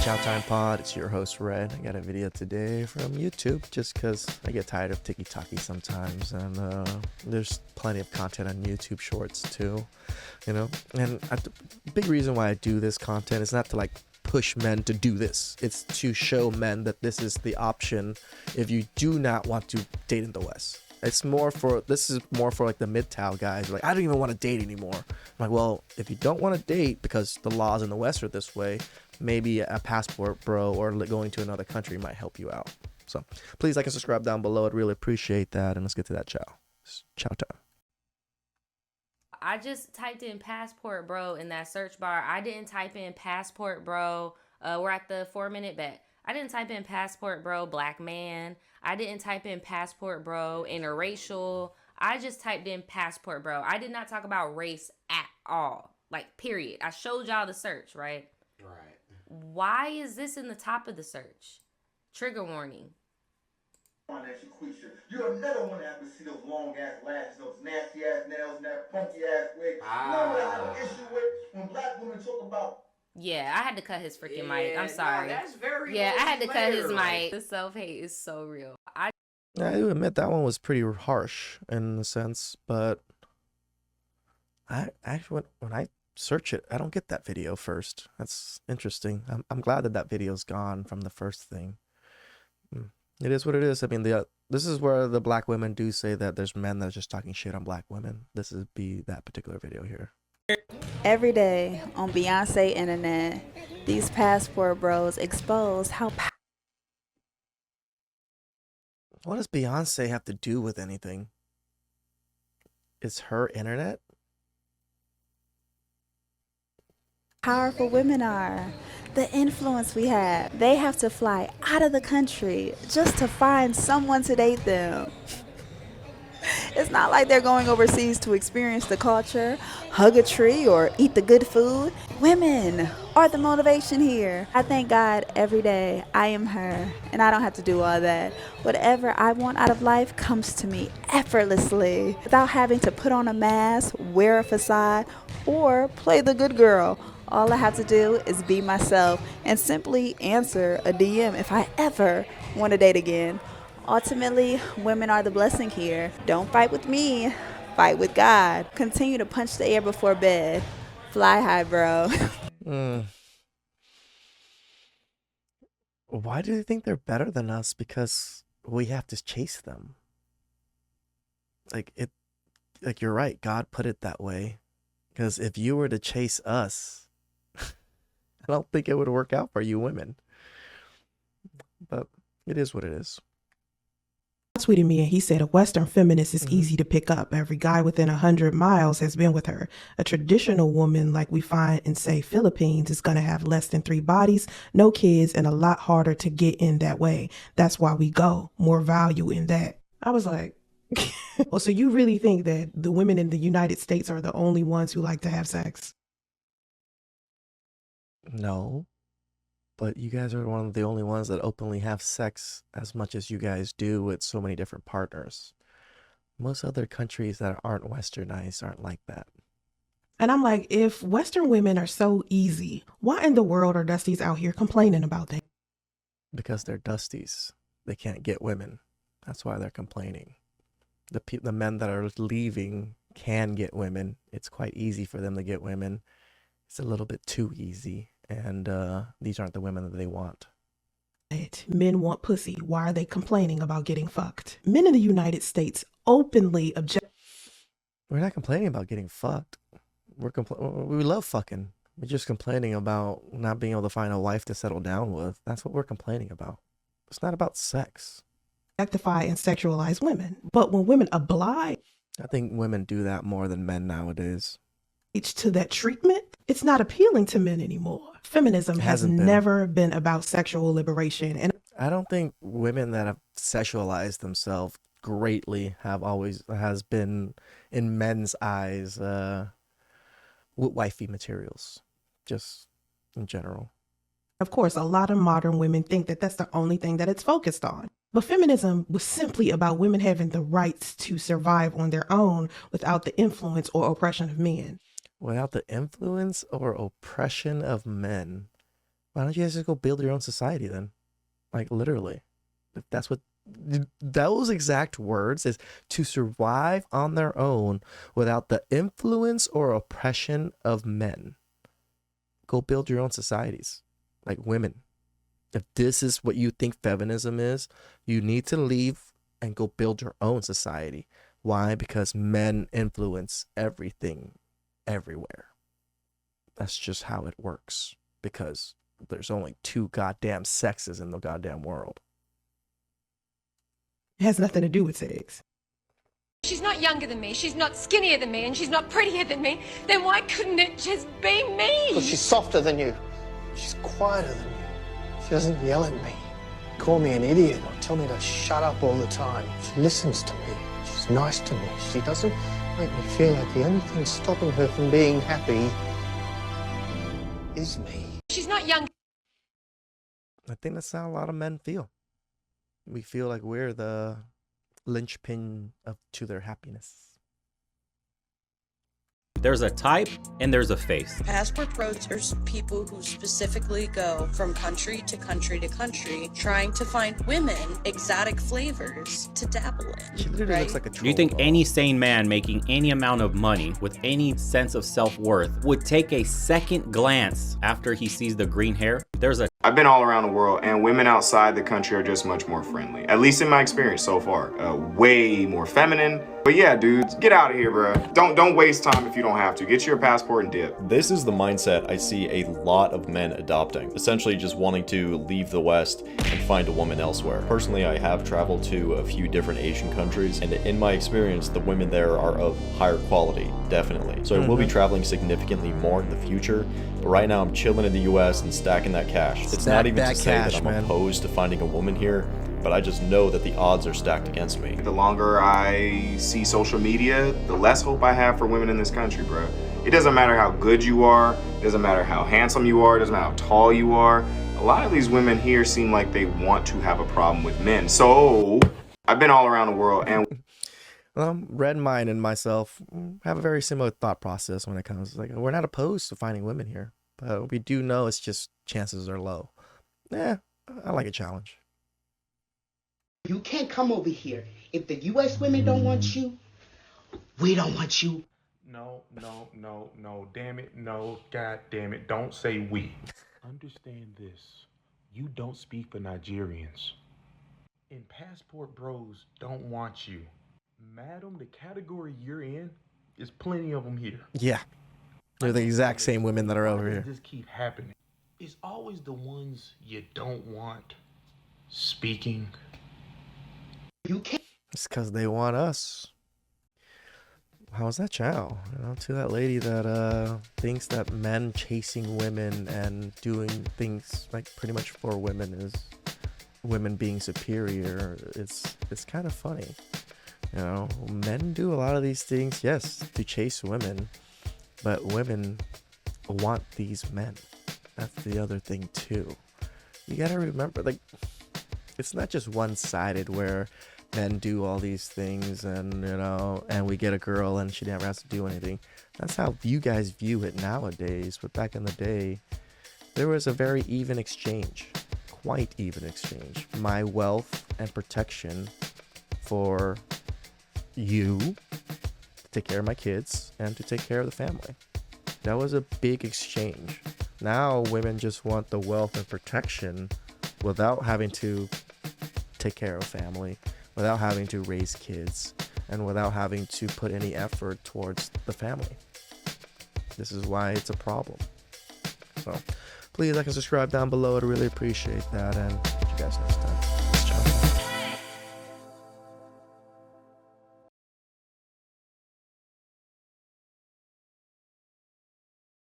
TheChowTimePod. It's your host, Red. I got a video today from YouTube just because I get tired of TikTok sometimes, and there's plenty of content on YouTube Shorts too, you know. And the big reason why I do this content is not to like push men to do this. It's to show men that this is the option if you do not want to date in the West. This is more for like the MGTOW guys. Like, I don't even want to date anymore. I'm like, well, if you don't want to date because the laws in the West are this way, maybe a passport bro or going to another country might help you out. So please like and subscribe down below. I'd really appreciate that. And let's get to that chow time. I just typed in passport bro in that search bar. I didn't type in passport bro. We're at the 4-minute bet. I didn't type in passport bro black man. I didn't type in passport bro interracial. I just typed in passport bro. I did not talk about race at all. Like, period. I showed y'all the search, right? Right. Why is this in the top of the search? Trigger warning. You'll never want to have to see those long ass lashes, those nasty ass nails, and that funky ass wig. You know what I have an issue with when black women talk about. Yeah, I had to cut his freaking mic. I'm sorry. No, that's very I had to cut his mic. The self-hate is so real. I do admit that one was pretty harsh in a sense, but I actually when I search it, I don't get that video first. That's interesting. I'm glad that video's gone from the first thing. It is what it is. I mean, this is where the black women do say that there's men that are just talking shit on black women. This is that particular video here. Every day on Beyonce internet, these passport bros expose how What does Beyonce have to do with anything? It's her internet? powerful women are, the influence we have. They have to fly out of the country just to find someone to date them. It's not like they're going overseas to experience the culture, hug a tree, or eat the good food. Women are the motivation here. I thank God every day I am her, and I don't have to do all that. Whatever I want out of life comes to me effortlessly without having to put on a mask, wear a facade, or play the good girl. All I have to do is be myself and simply answer a DM if I ever want to date again. Ultimately, women are the blessing here. Don't fight with me, fight with God. Continue to punch the air before bed. Fly high, bro. Why do they think they're better than us? Because we have to chase them. Like you're right. God put it that way. Because if you were to chase us, I don't think it would work out for you women. But it is what it is. Tweeted me and he said a Western feminist is easy to pick up. Every guy within 100 miles has been with her. A traditional woman like we find in, say, Philippines is going to have less than 3 bodies, no kids, and a lot harder to get in that way. That's why we go. More value in that. I was like, well, so you really think that the women in the United States are the only ones who like to have sex? No. But you guys are one of the only ones that openly have sex as much as you guys do with so many different partners. Most other countries that aren't westernized aren't like that. And I'm like, if Western women are so easy, why in the world are Dusties out here complaining about that? Because they're Dusties. They can't get women. That's why they're complaining. The men that are leaving can get women. It's quite easy for them to get women. It's a little bit too easy. And these aren't the women that they want. Men want pussy. Why are they complaining about getting fucked? Men in the United States openly object. We're not complaining about getting fucked. We love fucking. We're just complaining about not being able to find a wife to settle down with. That's what we're complaining about. It's not about sex. Objectify and sexualize women. But when women oblige, I think women do that more than men nowadays. To that treatment, it's not appealing to men anymore. Feminism has never been about sexual liberation. And I don't think women that have sexualized themselves greatly has been in men's eyes wifey materials, just in general. Of course, a lot of modern women think that that's the only thing that it's focused on. But feminism was simply about women having the rights to survive on their own without the influence or oppression of men. Without the influence or oppression of men. Why don't you guys just go build your own society then? Like, literally. If that's what those exact words is, to survive on their own without the influence or oppression of men. Go build your own societies. Like women. If this is what you think feminism is, you need to leave and go build your own society. Why? Because men influence everything everywhere. That's just how it works. Because there's only 2 goddamn sexes in the goddamn world. It has nothing to do with sex. She's not younger than me, she's not skinnier than me, and she's not prettier than me. Then why couldn't it just be me? Because she's softer than you. She's quieter than you. She doesn't yell at me, call me an idiot, or tell me to shut up all the time. She listens to me. She's nice to me. She doesn't make me feel like the only thing stopping her from being happy is me. She's not young. I think that's how a lot of men feel. We feel like we're the linchpin to their happiness. There's a type and there's a face. Passport pros are people who specifically go from country to country to country trying to find women exotic flavors to dabble in. She literally looks like a troll. Do you think any sane man making any amount of money with any sense of self-worth would take a second glance after he sees the green hair? I've been all around the world, and women outside the country are just much more friendly. At least in my experience so far. Way more feminine. But yeah, dudes, get out of here, bro. Don't waste time if you don't have to. Get your passport and dip. This is the mindset I see a lot of men adopting. Essentially just wanting to leave the West and find a woman elsewhere. Personally, I have traveled to a few different Asian countries, and in my experience, the women there are of higher quality, definitely. So I will be traveling significantly more in the future. But right now I'm chilling in the US and stacking that cash. It's not even to say that I'm opposed to finding a woman here, but I just know that the odds are stacked against me. The longer I see social media, the less hope I have for women in this country, bro. It doesn't matter how good you are, it doesn't matter how handsome you are, it doesn't matter how tall you are. A lot of these women here seem like they want to have a problem with men. So I've been all around the world, and Red Mind and myself have a very similar thought process when it comes. Like, we're not opposed to finding women here, but we do know it's just chances are low. Yeah, I like a challenge. You can't come over here. If the U.S. women don't want you, we don't want you. No, damn it, no, god damn it, don't say we. Understand this, you don't speak for Nigerians. And passport bros don't want you. Madam, the category you're in, is plenty of them here. Yeah, they're the exact same women that are over here. Just keep happening. It's always the ones you don't want speaking. You can't. It's because they want us. How was that chow? To that lady that thinks that men chasing women and doing things like pretty much for women is women being superior. It's kind of funny. Men do a lot of these things, yes, to chase women, but women want these men. That's the other thing too. You gotta remember, like, it's not just one-sided where men do all these things and and we get a girl and she never has to do anything. That's how you guys view it nowadays, but back in the day there was a very even exchange, quite even exchange. My wealth and protection for you to take care of my kids and to take care of the family. That was a big exchange. Now women just want the wealth and protection without having to take care of family, without having to raise kids, and without having to put any effort towards the family. This is why it's a problem. So please like and subscribe down below. I'd really appreciate that, and see you guys next time.